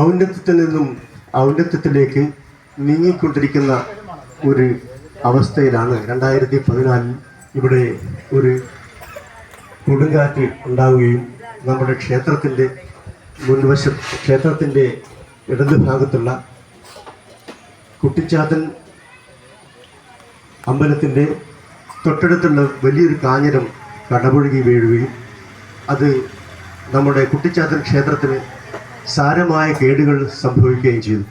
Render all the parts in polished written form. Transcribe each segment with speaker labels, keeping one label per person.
Speaker 1: ഔന്നത്യത്തിൽ നിന്നും ഔന്നത്യത്തിലേക്ക് നീങ്ങിക്കൊണ്ടിരിക്കുന്ന ഒരു അവസ്ഥയിലാണ് 2014 ഇവിടെ ഒരു കൊടുങ്കാറ്റ് ഉണ്ടാവുകയും നമ്മുടെ ക്ഷേത്രത്തിൻ്റെ ക്ഷേത്രത്തിൻ്റെ ഇടതുഭാഗത്തുള്ള കുട്ടിച്ചാത്തൻ അമ്പലത്തിൻ്റെ തൊട്ടടുത്തുള്ള വലിയൊരു കാഞ്ഞിരം കടപുഴകി വീഴുകയും അത് നമ്മുടെ കുട്ടിച്ചാത്തൻ ക്ഷേത്രത്തിന് സാരമായ കേടുകൾ സംഭവിക്കുകയും ചെയ്തു.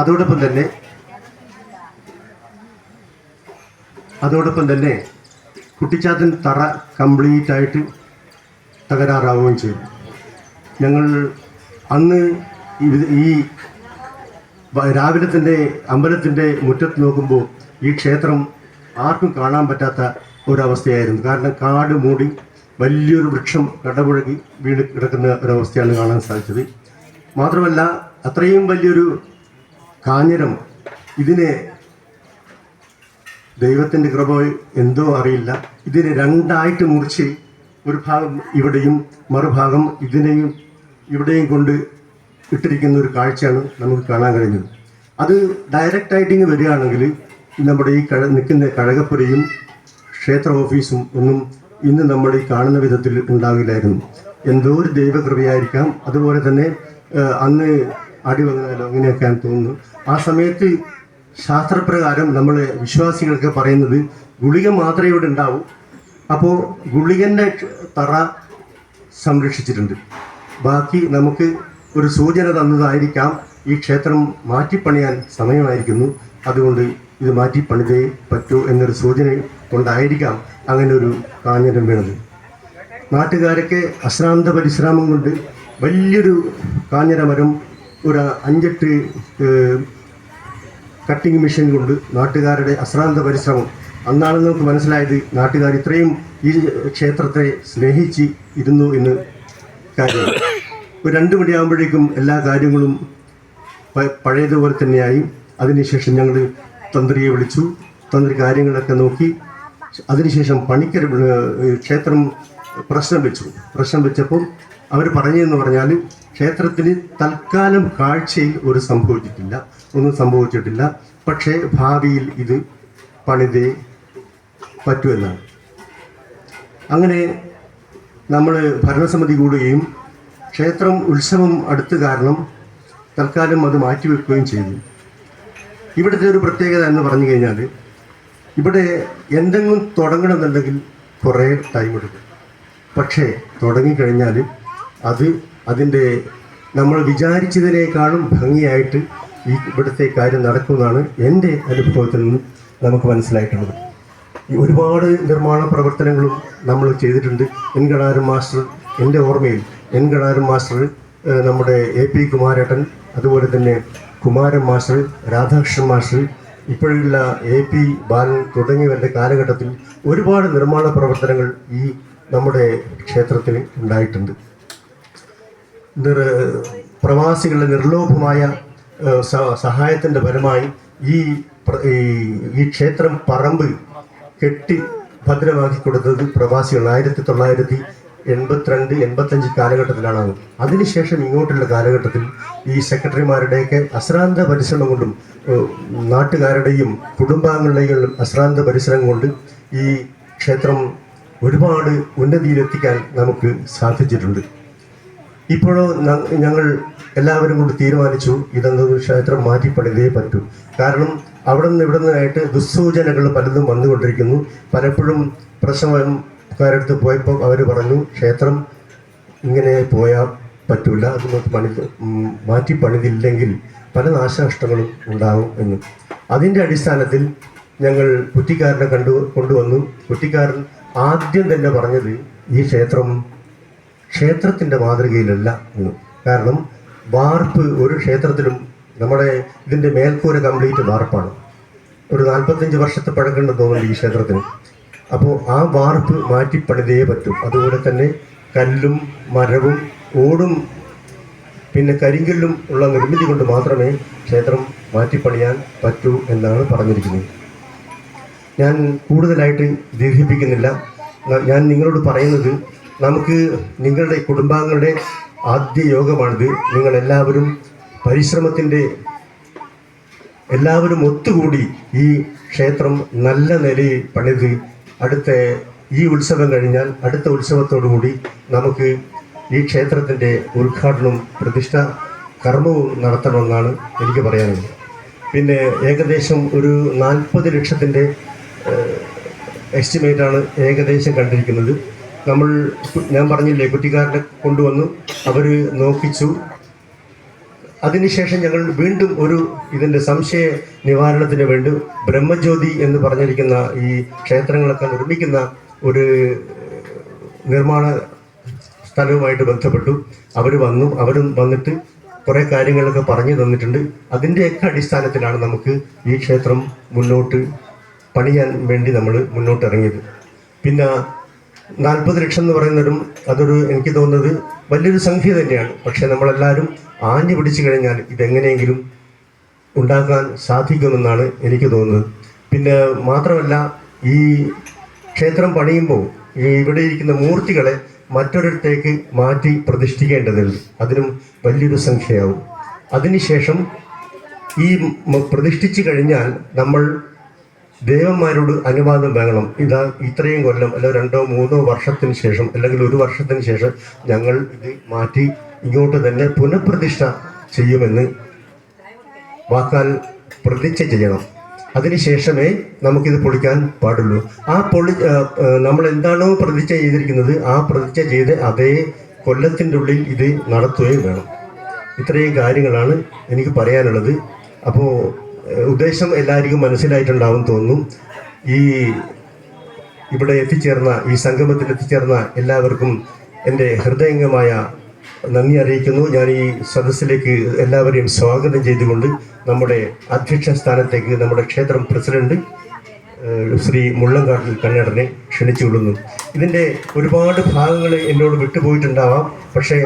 Speaker 1: അതോടൊപ്പം തന്നെ കുട്ടിച്ചാത്തൻ തറ കംപ്ലീറ്റ് ആയിട്ട് തകരാറാവുകയും ചെയ്തു. ഞങ്ങൾ അന്ന് ഈ രാവിലെ തന്നെ അമ്പലത്തിൻ്റെ മുറ്റത്ത് നോക്കുമ്പോൾ ഈ ക്ഷേത്രം ആർക്കും കാണാൻ പറ്റാത്ത ഒരവസ്ഥയായിരുന്നു. കാരണം കാട് മൂടി വലിയൊരു വൃക്ഷം കടപുഴകി വീണ് കിടക്കുന്ന ഒരവസ്ഥയാണ് കാണാൻ സാധിച്ചത്. മാത്രമല്ല അത്രയും വലിയൊരു കാഞ്ഞിരം ഇതിനെ ദൈവത്തിൻ്റെ കൃപ എന്തോ അറിയില്ല, ഇതിനെ രണ്ടായിട്ട് മുറിച്ച് ഒരു ഭാഗം ഇവിടെയും മറുഭാഗം ഇവിടെയും കൊണ്ട് ഇട്ടിരിക്കുന്ന ഒരു കാഴ്ചയാണ് നമുക്ക് കാണാൻ കഴിഞ്ഞത്. അത് ഡയറക്റ്റായിട്ട് ഇങ്ങ് വരികയാണെങ്കിൽ നമ്മുടെ ഈ നിൽക്കുന്ന കഴകപ്പുരയും ക്ഷേത്ര ഓഫീസും ഒന്നും ഇന്ന് നമ്മൾ ഈ കാണുന്ന വിധത്തിൽ ഉണ്ടാകില്ലായിരുന്നു. എന്തോ ഒരു ദൈവകൃപയായിരിക്കാം. അതുപോലെ തന്നെ അന്ന് അടി വന്നാലോ അങ്ങനെയൊക്കെയാണ് തോന്നുന്നു. ആ സമയത്ത് ശാസ്ത്രപ്രകാരം നമ്മൾ വിശ്വാസികൾക്ക് പറയുന്നത് ഗുളിക മാത്രമേ ഇവിടെ ഉണ്ടാവൂ. അപ്പോൾ ഗുളികൻ്റെ തറ സംരക്ഷിച്ചിട്ടുണ്ട്. ബാക്കി നമുക്ക് ഒരു സൂചന തന്നതായിരിക്കാം ഈ ക്ഷേത്രം മാറ്റിപ്പണിയാൻ സമയമായിരിക്കുന്നു, അതുകൊണ്ട് ഇത് മാറ്റിപ്പണിതേ പറ്റൂ എന്നൊരു സൂചന കൊണ്ടായിരിക്കാം അങ്ങനെ ഒരു കാഞ്ഞിരം വീണത്. നാട്ടുകാരൊക്കെ അശ്രാന്ത പരിശ്രമം കൊണ്ട് വലിയൊരു കാഞ്ഞിരമരം ഒരു 5-8 കട്ടിങ് മെഷീൻ കൊണ്ട് നാട്ടുകാരുടെ അശ്രാന്ത പരിശ്രമം അന്നാണ് നമുക്ക് മനസ്സിലായത് നാട്ടുകാർ ഇത്രയും ഈ ക്ഷേത്രത്തെ സ്നേഹിച്ച് ഇരുന്നു എന്ന് കാര്യം. ഒരു 2 മണിയാകുമ്പോഴേക്കും എല്ലാ കാര്യങ്ങളും പഴയതുപോലെ തന്നെയായി. അതിനുശേഷം ഞങ്ങൾ തന്ത്രിയെ വിളിച്ചു, തന്ത്രി കാര്യങ്ങളൊക്കെ നോക്കി. അതിനുശേഷം പണിക്കർ ക്ഷേത്രം പ്രശ്നം വെച്ചപ്പോൾ അവർ പറഞ്ഞതെന്ന് പറഞ്ഞാൽ ക്ഷേത്രത്തിന് തൽക്കാലം കാഴ്ചയിൽ ഒന്നും സംഭവിച്ചിട്ടില്ല, പക്ഷേ ഭാവിയിൽ ഇത് പണിതേ പറ്റുമെന്നാണ്. അങ്ങനെ നമ്മൾ ഭരണസമിതി കൂടുകയും ക്ഷേത്രം ഉത്സവം അടുത്ത കാരണം തൽക്കാലം അത് മാറ്റിവെക്കുകയും ചെയ്തു. ഇവിടുത്തെ ഒരു പ്രത്യേകത എന്ന് പറഞ്ഞു കഴിഞ്ഞാൽ ഇവിടെ എന്തെങ്കിലും തുടങ്ങണമെന്നുണ്ടെങ്കിൽ കുറേ ടൈം എടുക്കും. പക്ഷേ തുടങ്ങിക്കഴിഞ്ഞാൽ അതിൻ്റെ നമ്മൾ വിചാരിച്ചതിനേക്കാളും ഭംഗിയായിട്ട് ഇവിടുത്തെ കാര്യം നടക്കുമെന്നാണ് എൻ്റെ അനുഭവത്തിൽ നിന്ന് നമുക്ക് മനസ്സിലായിട്ടുള്ളത്. ഒരുപാട് നിർമ്മാണ പ്രവർത്തനങ്ങളും നമ്മൾ ചെയ്തിട്ടുണ്ട്. എൻ്റെ ഓർമ്മയിൽ എൻ മാസ്റ്റർ, നമ്മുടെ AP കുമാരേട്ടൻ, അതുപോലെ തന്നെ കുമാരൻ മാസ്റ്റർ, രാധാകൃഷ്ണൻ മാസ്റ്റർ, ഇപ്പോഴുള്ള AP ബാലൻ തുടങ്ങിയവരുടെ കാലഘട്ടത്തിൽ ഒരുപാട് നിർമ്മാണ പ്രവർത്തനങ്ങൾ ഈ നമ്മുടെ ക്ഷേത്രത്തിന് ഉണ്ടായിട്ടുണ്ട്. പ്രവാസികളുടെ നിർലോഭമായ സഹായത്തിൻ്റെ ഫലമായി ഈ ക്ഷേത്രം പറമ്പ് കെട്ടി ഭദ്രമാക്കി കൊടുത്തത് പ്രവാസികളാണ്. 1982-85 കാലഘട്ടത്തിലാണ്. അതിനുശേഷം ഇങ്ങോട്ടുള്ള കാലഘട്ടത്തിൽ ഈ സെക്രട്ടറിമാരുടെയൊക്കെ അശ്രാന്ത പരിശ്രമം കൊണ്ടും നാട്ടുകാരുടെയും കുടുംബാംഗങ്ങളുടെയും അശ്രാന്ത പരിശ്രമം കൊണ്ട് ഈ ക്ഷേത്രം ഒരുപാട് ഉന്നതിയിലെത്തിക്കാൻ നമുക്ക് സാധിച്ചിട്ടുണ്ട്. ഇപ്പോഴോ ഞങ്ങൾ എല്ലാവരും കൂടി തീരുമാനിച്ചു ഇതൊന്നും ക്ഷേത്രം മാറ്റിപ്പണിതേ പറ്റൂ. കാരണം അവിടെ നിന്ന് ഇവിടെ നിന്നായിട്ട് ദുസ്സൂചനകൾ പലതും വന്നുകൊണ്ടിരിക്കുന്നു. പലപ്പോഴും പ്രശ്നക്കാരടുത്ത് പോയപ്പോൾ അവർ പറഞ്ഞു ക്ഷേത്രം ഇങ്ങനെ പോയാൽ പറ്റില്ല, അത് മാറ്റിപ്പണിതില്ലെങ്കിൽ പല നാശനഷ്ടങ്ങളും ഉണ്ടാകും എന്ന്. അതിൻ്റെ അടിസ്ഥാനത്തിൽ ഞങ്ങൾ കുറ്റിക്കാരനെ കൊണ്ടുവന്നു. കുറ്റിക്കാരൻ ആദ്യം തന്നെ പറഞ്ഞത് ഈ ക്ഷേത്രത്തിൻ്റെ മാതൃകയിലല്ല എന്ന്. കാരണം വാർപ്പ് ഒരു ക്ഷേത്രത്തിലും നമ്മുടെ ഇതിൻ്റെ മേൽക്കൂര കംപ്ലീറ്റ് വാർപ്പാണ്. ഒരു 45 വർഷത്തെ പഴക്കമുണ്ടെന്ന് തോന്നുന്നു ഈ ക്ഷേത്രത്തിന്. അപ്പോൾ ആ വാർപ്പ് മാറ്റിപ്പണിതേ പറ്റും. അതുപോലെ തന്നെ കല്ലും മരവും ഓടും പിന്നെ കരിങ്കല്ലും ഉള്ള നിർമ്മിതി കൊണ്ട് മാത്രമേ ക്ഷേത്രം മാറ്റിപ്പണിയാൻ പറ്റൂ എന്നാണ് പറഞ്ഞിരിക്കുന്നത്. ഞാൻ കൂടുതലായിട്ട് ദീർഘിപ്പിക്കുന്നില്ല. ഞാൻ നിങ്ങളോട് പറയുന്നത്, നമുക്ക് നിങ്ങളുടെ കുടുംബാംഗങ്ങളുടെ ആദ്യ യോഗമാണിത്. നിങ്ങളെല്ലാവരും പരിശ്രമത്തിൻ്റെ എല്ലാവരും ഒത്തുകൂടി ഈ ക്ഷേത്രം നല്ല നിലയിൽ പണിത് അടുത്ത ഈ ഉത്സവം കഴിഞ്ഞാൽ അടുത്ത ഉത്സവത്തോടുകൂടി നമുക്ക് ഈ ക്ഷേത്രത്തിൻ്റെ ഉദ്ഘാടനവും പ്രതിഷ്ഠ കർമ്മവും നടത്തണമെന്നാണ് എനിക്ക് പറയാനുള്ളത്. പിന്നെ ഏകദേശം ഒരു 40 ലക്ഷത്തിൻ്റെ എസ്റ്റിമേറ്റാണ് ഏകദേശം കണ്ടിരിക്കുന്നത്. ഞാൻ പറഞ്ഞില്ലേ, കുറ്റിക്കാരനെ കൊണ്ടുവന്നു, അവർ നോക്കിച്ചു. അതിനുശേഷം ഞങ്ങൾ വീണ്ടും ഇതിൻ്റെ സംശയ നിവാരണത്തിന് വേണ്ടി ബ്രഹ്മജ്യോതി എന്ന് പറഞ്ഞിരിക്കുന്ന ഈ ക്ഷേത്രങ്ങളൊക്കെ നിർമ്മിക്കുന്ന ഒരു നിർമ്മാണ സ്ഥലവുമായിട്ട് ബന്ധപ്പെട്ടു. അവരും വന്നിട്ട് കുറേ കാര്യങ്ങളൊക്കെ പറഞ്ഞു തന്നിട്ടുണ്ട്. അതിൻ്റെയൊക്കെ അടിസ്ഥാനത്തിലാണ് നമുക്ക് ഈ ക്ഷേത്രം മുന്നോട്ട് പണിയാൻ വേണ്ടി നമ്മൾ മുന്നോട്ട് ഇറങ്ങിയത്. പിന്നെ 40 ലക്ഷം എന്ന് പറയുന്നതും എനിക്ക് തോന്നുന്നത് വലിയൊരു സംഖ്യ തന്നെയാണ്. പക്ഷേ നമ്മളെല്ലാവരും ആഞ്ഞു പിടിച്ചു കഴിഞ്ഞാൽ ഇതെങ്ങനെയെങ്കിലും ഉണ്ടാക്കാൻ സാധിക്കുമെന്നാണ് എനിക്ക് തോന്നുന്നത്. പിന്നെ മാത്രമല്ല, ഈ ക്ഷേത്രം പണിയുമ്പോൾ ഇവിടെ ഇരിക്കുന്ന മൂർത്തികളെ മറ്റൊരിടത്തേക്ക് മാറ്റി പ്രതിഷ്ഠിക്കേണ്ടതുണ്ട്. അതിനും വലിയൊരു സംഖ്യയാവും. അതിനുശേഷം ഈ പ്രതിഷ്ഠിച്ചു കഴിഞ്ഞാൽ നമ്മൾ ദേവന്മാരോട് അനുവാദം വാങ്ങണം. ഇത്രയും കൊല്ലം അല്ലെങ്കിൽ 2-3 വർഷത്തിന് ശേഷം അല്ലെങ്കിൽ 1 വർഷത്തിന് ശേഷം ഞങ്ങൾ ഇത് മാറ്റി ഇങ്ങോട്ട് തന്നെ പുനഃപ്രതിഷ്ഠ ചെയ്യുമെന്ന് വാക്കാൽ പ്രതിജ്ഞ ചെയ്യണം. അതിനുശേഷമേ നമുക്കിത് പൊളിക്കാൻ പാടുള്ളൂ. നമ്മൾ എന്താണോ പ്രതിജ്ഞ ചെയ്തിരിക്കുന്നത് ആ പ്രതിജ്ഞ ചെയ്ത് അതേ കൊല്ലത്തിൻ്റെ ഉള്ളിൽ ഇത് നടത്തുകയും വേണം. ഇത്രയും കാര്യങ്ങളാണ് എനിക്ക് പറയാനുള്ളത്. അപ്പോൾ ഉദ്ദേശം എല്ലാവർക്കും മനസ്സിലായിട്ടുണ്ടാവും തോന്നുന്നു. ഇവിടെ എത്തിച്ചേർന്ന ഈ സംഗമത്തിൽ എത്തിച്ചേർന്ന എല്ലാവർക്കും എൻ്റെ ഹൃദയംഗമായ നന്ദി അറിയിക്കുന്നു. ഞാൻ ഈ സദസ്സിലേക്ക് എല്ലാവരെയും സ്വാഗതം ചെയ്തുകൊണ്ട് നമ്മുടെ അധ്യക്ഷ സ്ഥാനത്തേക്ക് നമ്മുടെ ക്ഷേത്രം പ്രസിഡന്റ് ശ്രീ മുള്ളങ്കാട്ടിൽ കണ്ണേടനെ ക്ഷണിച്ചുകൊള്ളുന്നു. ഇതിൻ്റെ ഒരുപാട് ഭാഗങ്ങൾ എന്നോട് വിട്ടുപോയിട്ടുണ്ടാവാം. പക്ഷേ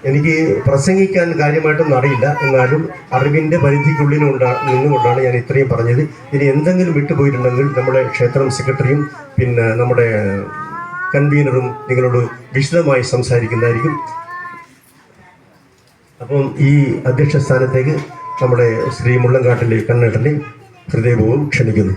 Speaker 1: എനിക്ക് പ്രസംഗിക്കാൻ കാര്യമായിട്ടൊന്നും അറിയില്ല. എന്നാലും അറിവിൻ്റെ പരിധിക്കുള്ളിൽ നിന്നുകൊണ്ടാണ് ഞാൻ ഇത്രയും പറഞ്ഞത്. ഇനി എന്തെങ്കിലും വിട്ടുപോയിട്ടുണ്ടെങ്കിൽ നമ്മുടെ ക്ഷേത്രം സെക്രട്ടറിയും പിന്നെ നമ്മുടെ കൺവീനറും നിങ്ങളോട് വിശദമായി സംസാരിക്കുന്നതായിരിക്കും. അപ്പം ഈ അധ്യക്ഷ സ്ഥാനത്തേക്ക് നമ്മുടെ ശ്രീ മുള്ളങ്കാട്ടിലെ കണ്ണേട്ടനെ ഹൃദയപൂർവ്വം ക്ഷണിക്കുന്നു.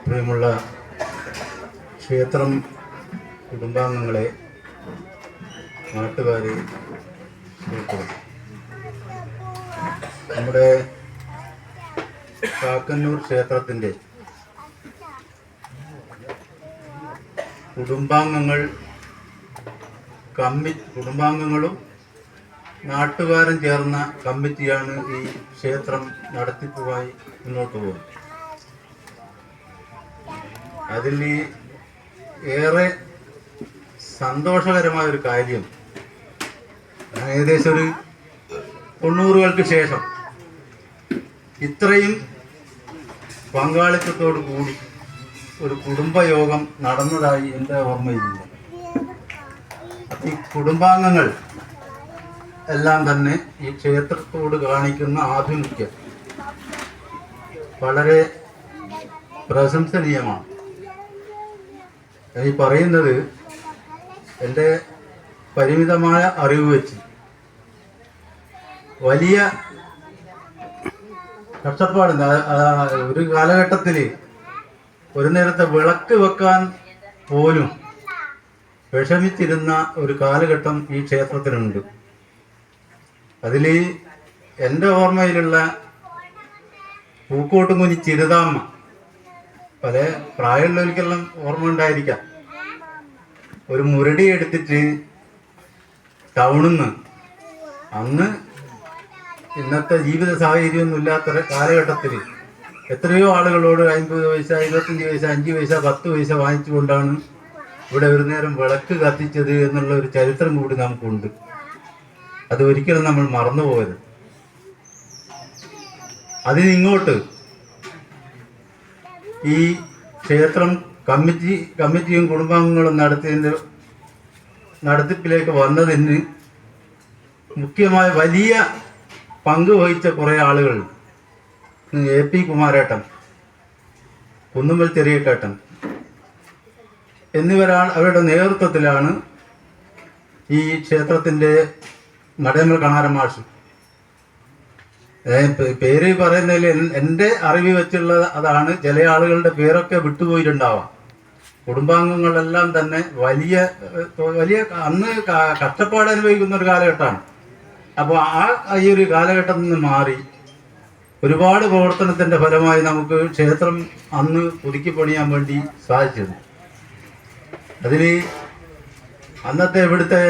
Speaker 1: പ്രിയമുള്ള ക്ഷേത്രം കുടുംബാംഗങ്ങളെ, നാട്ടുകാരെ, നമ്മുടെ കാക്കന്നൂർ ക്ഷേത്രത്തിൻ്റെ കുടുംബാംഗങ്ങളും നാട്ടുകാരും ചേർന്ന കമ്മിറ്റിയാണ് ഈ ക്ഷേത്രം നടത്തിപ്പുമായി മുന്നോട്ട് പോകുന്നത്. അതിൽ ഏറെ സന്തോഷകരമായൊരു കാര്യം, ഏകദേശം ഒരു 90-കൾക്ക് ശേഷം ഇത്രയും പങ്കാളിത്തത്തോടു കൂടി ഒരു കുടുംബയോഗം നടന്നതായി എൻ്റെ ഓർമ്മയില്ല. ഈ കുടുംബാംഗങ്ങൾ എല്ലാം തന്നെ ഈ ക്ഷേത്രത്തോട് കാണിക്കുന്ന ആഭിമുഖ്യം വളരെ പ്രശംസനീയമാണ്. ഈ പറയുന്നത് എൻ്റെ പരിമിതമായ അറിവ് വെച്ച് വലിയ കഷ്ടപ്പാടുണ്ട്. ഒരു കാലഘട്ടത്തിൽ ഒരു നേരത്തെ വിളക്ക് വെക്കാൻ പോലും വിഷമിച്ചിരുന്ന ഒരു കാലഘട്ടം ഈ ക്ഷേത്രത്തിനുണ്ട്. അതിൽ എൻ്റെ ഓർമ്മയിലുള്ള പൂക്കോട്ടുംകുഞ്ഞി ചിരുതാമ്മ, പല പ്രായമുള്ളവർക്കെല്ലാം ഓർമ്മ ഉണ്ടായിരിക്കാം, ഒരു മുരടി എടുത്തിട്ട് ടൗണിൽ നിന്ന് അന്ന്
Speaker 2: ഇന്നത്തെ ജീവിത സാഹചര്യമൊന്നും ഇല്ലാത്ത കാലഘട്ടത്തിൽ എത്രയോ ആളുകളോട് 50 പൈസ 25 പൈസ 5 പൈസ 10 പൈസ വാങ്ങിച്ചുകൊണ്ടാണ് ഇവിടെ ഒരു നേരം വിളക്ക് കത്തിച്ചത് എന്നുള്ള ഒരു ചരിത്രം കൂടി നമുക്കുണ്ട്. അത് ഒരിക്കലും നമ്മൾ മറന്നുപോകരുത്. അതിനിങ്ങോട്ട് ഈ ക്ഷേത്രം കമ്മിറ്റിയും കുടുംബാംഗങ്ങളും നടത്തിപ്പിലേക്ക് വന്നതിന് മുഖ്യമായ വലിയ പങ്ക് വഹിച്ച കുറേ ആളുകൾ AP കുമാരേട്ടൻ, കുന്നുമ്മൽ ചെറിയേട്ടൻ എന്നിവരാണ്. അവരുടെ നേതൃത്വത്തിലാണ് ഈ ക്ഷേത്രത്തിൻ്റെ നടേമൽ കണാരൻ മാഷ്, പേര് പറയുന്നതിൽ എൻ്റെ അറിവ് വെച്ചുള്ള അതാണ്. ചില ആളുകളുടെ പേരൊക്കെ വിട്ടുപോയിട്ടുണ്ടാവാം. കുടുംബാംഗങ്ങളെല്ലാം തന്നെ വലിയ അന്ന് കഷ്ടപ്പാട് അനുഭവിക്കുന്ന ഒരു കാലഘട്ടമാണ്. അപ്പോൾ ഈ ഒരു കാലഘട്ടത്തിൽ നിന്ന് മാറി ഒരുപാട് പ്രവർത്തനത്തിൻ്റെ ഫലമായി നമുക്ക് ക്ഷേത്രം അന്ന് പുതുക്കി പണിയാൻ വേണ്ടി സാധിച്ചത്. അതിൽ അന്നത്തെ ഇവിടുത്തെ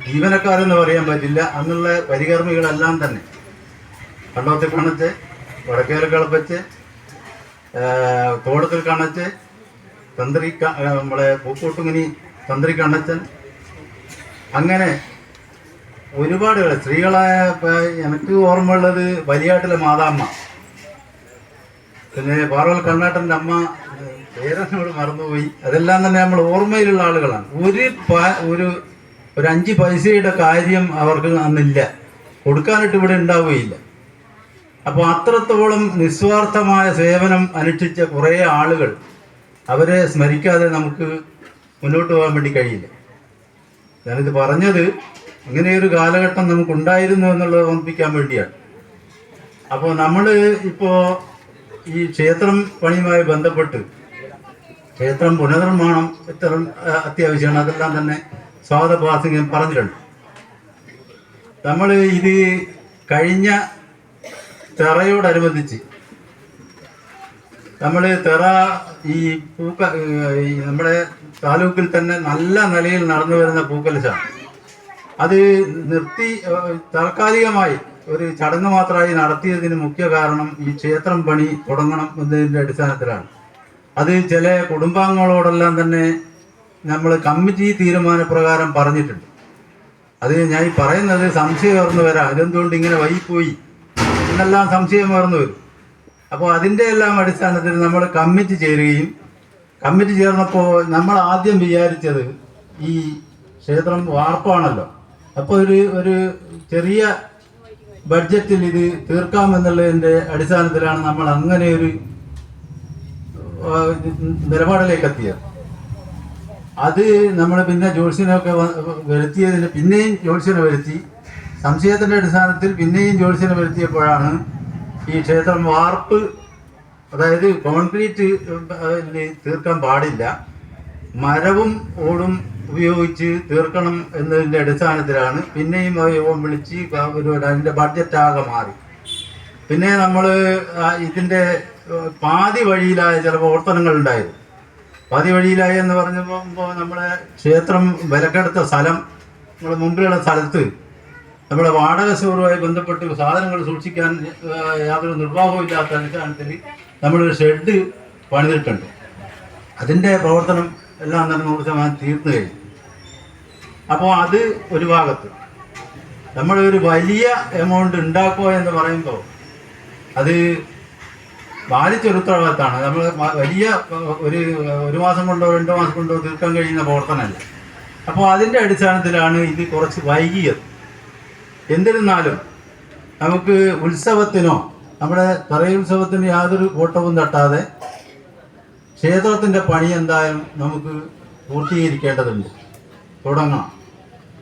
Speaker 2: ജീവനക്കാരെന്ന് പറയാൻ പറ്റില്ല, അന്നുള്ള പരികർമ്മികളെല്ലാം തന്നെ കണ്ടോത്തിൽ കണച്ച്, വടക്കേറ് കളപ്പച്ച്, തോടത്തിൽ കണച്ച്, തന്ത്രി നമ്മളെ പൂക്കൂട്ടുങ്ങിനി തന്ത്രി കണ്ണച്ചൻ, അങ്ങനെ ഒരുപാട് സ്ത്രീകളായ എനിക്ക് ഓർമ്മയുള്ളത് വലിയാട്ടിലെ മാതാമ്മ, പിന്നെ പാർവൽ കണ്ണാട്ടൻ്റെ അമ്മ, പേരെന്നോട് മറന്നുപോയി. അതെല്ലാം തന്നെ നമ്മൾ ഓർമ്മയിലുള്ള ആളുകളാണ്. ഒരു 5 പൈസയുടെ കാര്യം അവർക്ക് അന്നില്ല, കൊടുക്കാനായിട്ട് ഇവിടെ ഉണ്ടാവുകയില്ല. അപ്പോൾ അത്രത്തോളം നിസ്വാർത്ഥമായ സേവനം അനുഷ്ഠിച്ച കുറേ ആളുകൾ, അവരെ സ്മരിക്കാതെ നമുക്ക് മുന്നോട്ട് പോകാൻ വേണ്ടി കഴിയില്ല. ഞാനിത് പറഞ്ഞത് ഇങ്ങനെയൊരു കാലഘട്ടം നമുക്കുണ്ടായിരുന്നു എന്നുള്ളത് ഓർമ്മിപ്പിക്കാൻ വേണ്ടിയാണ്. അപ്പോൾ നമ്മൾ ഇപ്പോൾ ഈ ക്ഷേത്രം പണിയുമായി ബന്ധപ്പെട്ട് ക്ഷേത്രം പുനർനിർമ്മാണം ഇത്ര അത്യാവശ്യമാണ്. അതെല്ലാം തന്നെ സ്വാഗതഭാസിംഗൻ പറഞ്ഞിട്ടുണ്ട്. നമ്മൾ ഇത് കഴിഞ്ഞ തെറയോടനുബന്ധിച്ച് നമ്മൾ തെറ ഈ നമ്മുടെ താലൂക്കിൽ തന്നെ നല്ല നിലയിൽ നടന്നു വരുന്ന പൂക്കലശാണ്. അത് നിർത്തി താൽക്കാലികമായി ഒരു ചടങ്ങ് മാത്രമായി നടത്തിയതിന് മുഖ്യ കാരണം ഈ ക്ഷേത്രം പണി തുടങ്ങണം എന്നതിൻ്റെ അടിസ്ഥാനത്തിലാണ്. അത് ചില കുടുംബാംഗങ്ങളോടെല്ലാം തന്നെ നമ്മൾ കമ്മിറ്റി തീരുമാനപ്രകാരം പറഞ്ഞിട്ടുണ്ട്. അത് ഞാൻ ഈ പറയുന്നത് സംശയം ഉയർന്നു വരാം, ഇതെന്തുകൊണ്ട് ഇങ്ങനെ വൈകിപ്പോയി എന്നെല്ലാം സംശയം ഉയർന്നു വരും. അപ്പോൾ അതിൻ്റെ എല്ലാം അടിസ്ഥാനത്തിൽ നമ്മൾ കമ്മിറ്റി ചേരുകയും, കമ്മിറ്റി ചേർന്നപ്പോൾ നമ്മൾ ആദ്യം വിചാരിച്ചത് ഈ ക്ഷേത്രം വാർപ്പാണല്ലോ, അപ്പോൾ ഒരു ചെറിയ ബഡ്ജറ്റിൽ ഇത് തീർക്കാമെന്നുള്ളതിൻ്റെ അടിസ്ഥാനത്തിലാണ് നമ്മൾ അങ്ങനെ ഒരു നിലപാടിലേക്ക് എത്തിയത്. അത് നമ്മൾ പിന്നെ ജ്യോത്സ്യനൊക്കെ വരുത്തിയതിന് പിന്നെയും ജ്യോത്സ്യനെ വരുത്തി, സംശയത്തിൻ്റെ അടിസ്ഥാനത്തിൽ പിന്നെയും ജ്യോത്സ്യനെ വരുത്തിയപ്പോഴാണ് ഈ ക്ഷേത്രം വാർപ്പ്, അതായത് കോൺക്രീറ്റ് തീർക്കാൻ പാടില്ല, മരവും ഓടും ഉപയോഗിച്ച് തീർക്കണം എന്നതിൻ്റെ അടിസ്ഥാനത്തിലാണ് പിന്നെയും യോഗം വിളിച്ച് അതിൻ്റെ ബഡ്ജറ്റാകെ മാറി. പിന്നെ നമ്മൾ ഇതിൻ്റെ പാതി വഴിയിലായ ചില പ്രവർത്തനങ്ങളുണ്ടായിരുന്നു. പാതി വഴിയിലായ എന്ന് പറഞ്ഞപ്പോൾ നമ്മളെ ക്ഷേത്രം വിലക്കെടുത്ത സ്ഥലം, നമ്മുടെ മുമ്പിലുള്ള സ്ഥലത്ത് നമ്മുടെ വാടക സ്റ്റോറുമായി ബന്ധപ്പെട്ട് സാധനങ്ങൾ സൂക്ഷിക്കാൻ യാതൊരു നിർവാഹവും ഇല്ലാത്ത അടിസ്ഥാനത്തിൽ നമ്മളൊരു ഷെഡ് പണിതിട്ടുണ്ട്. അതിൻ്റെ പ്രവർത്തനം എല്ലാം തന്നെ 100% തീർന്നു കഴിഞ്ഞു. അപ്പോൾ അത് ഒരു ഭാഗത്ത് നമ്മളൊരു വലിയ എമൗണ്ട് ഉണ്ടാക്കുക എന്ന് പറയുമ്പോൾ അത് ബാധിച്ചൊരു ഉത്തരവാദിത്തമാണ്. നമ്മൾ വലിയ ഒരു മാസം കൊണ്ടോ 2 മാസം കൊണ്ടോ തീർക്കാൻ കഴിയുന്ന പ്രവർത്തനമല്ല. അപ്പോൾ അതിൻ്റെ അടിസ്ഥാനത്തിലാണ് ഇത് കുറച്ച് വൈകിയത്. എന്നിരുന്നാലും നമുക്ക് ഉത്സവത്തിനോ നമ്മുടെ തറയുത്സവത്തിന് യാതൊരു കോട്ടവും തട്ടാതെ ക്ഷേത്രത്തിൻ്റെ പണി എന്തായാലും നമുക്ക് പൂർത്തീകരിക്കേണ്ടതുണ്ട്, തുടങ്ങണം.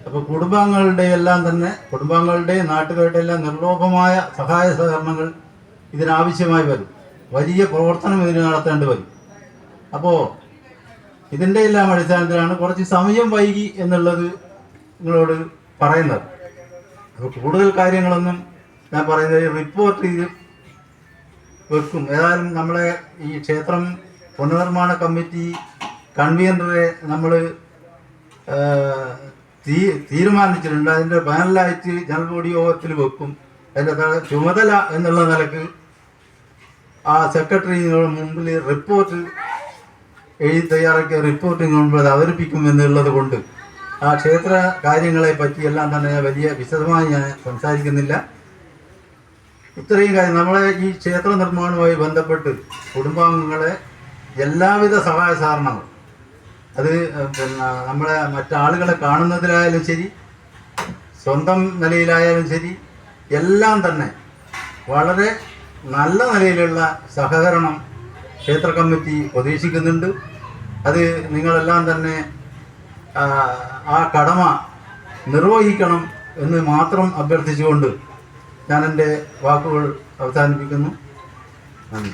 Speaker 2: അപ്പോൾ കുടുംബാംഗങ്ങളുടെയും നാട്ടുകാരുടെ എല്ലാം നിർലോഭമായ സഹായ സഹകരണങ്ങൾ ഇതിനാവശ്യമായി വരും. വലിയ പ്രവർത്തനം ഇതിന് നടത്തേണ്ടി വരും. അപ്പോൾ ഇതിൻ്റെ എല്ലാം അടിസ്ഥാനത്തിലാണ് കുറച്ച് സമയം വൈകി എന്നുള്ളത് നിങ്ങളോട് പറയുന്നത്. അപ്പോൾ കൂടുതൽ കാര്യങ്ങളൊന്നും ഞാൻ പറയുന്നത് റിപ്പോർട്ട് ചെയ്ത് വെക്കും. ഏതായാലും നമ്മളെ ഈ ക്ഷേത്രം പുനർനിർമ്മാണ കമ്മിറ്റി കൺവീനറെ നമ്മൾ തീരുമാനിച്ചിട്ടുണ്ട്. അതിൻ്റെ പാനലായിട്ട് ജനറൽ ബോഡി യോഗത്തിൽ വെക്കും. അതിൻ്റെ ചുമതല എന്നുള്ള നിലക്ക് ആ സെക്രട്ടറിയുടെ മുമ്പിൽ റിപ്പോർട്ട് എഴുതി തയ്യാറാക്കിയ റിപ്പോർട്ടിന് മുമ്പിൽ അത് അവതരിപ്പിക്കും എന്നുള്ളത് കൊണ്ട് ആ ക്ഷേത്ര കാര്യങ്ങളെ പറ്റിയെല്ലാം തന്നെ വലിയ വിശദമായി ഞാൻ സംസാരിക്കുന്നില്ല. ഇത്രയും കാര്യം നമ്മളെ ഈ ക്ഷേത്ര നിർമ്മാണവുമായി ബന്ധപ്പെട്ട് കുടുംബാംഗങ്ങളെ എല്ലാവിധ സഹായ സഹകരണങ്ങളും അത് പിന്നെ നമ്മളെ മറ്റാളുകളെ കാണുന്നതിലായാലും ശരി, സ്വന്തം നിലയിലായാലും ശരി, എല്ലാം തന്നെ വളരെ നല്ല നിലയിലുള്ള സഹകരണം ക്ഷേത്ര കമ്മിറ്റി പ്രതീക്ഷിക്കുന്നുണ്ട്. അത് നിങ്ങളെല്ലാം തന്നെ ആ കടമ നിർവഹിക്കണം എന്ന് മാത്രം അഭ്യർത്ഥിച്ചുകൊണ്ട് ഞാൻ എൻ്റെ വാക്കുകൾ അവസാനിപ്പിക്കുന്നു. നന്ദി.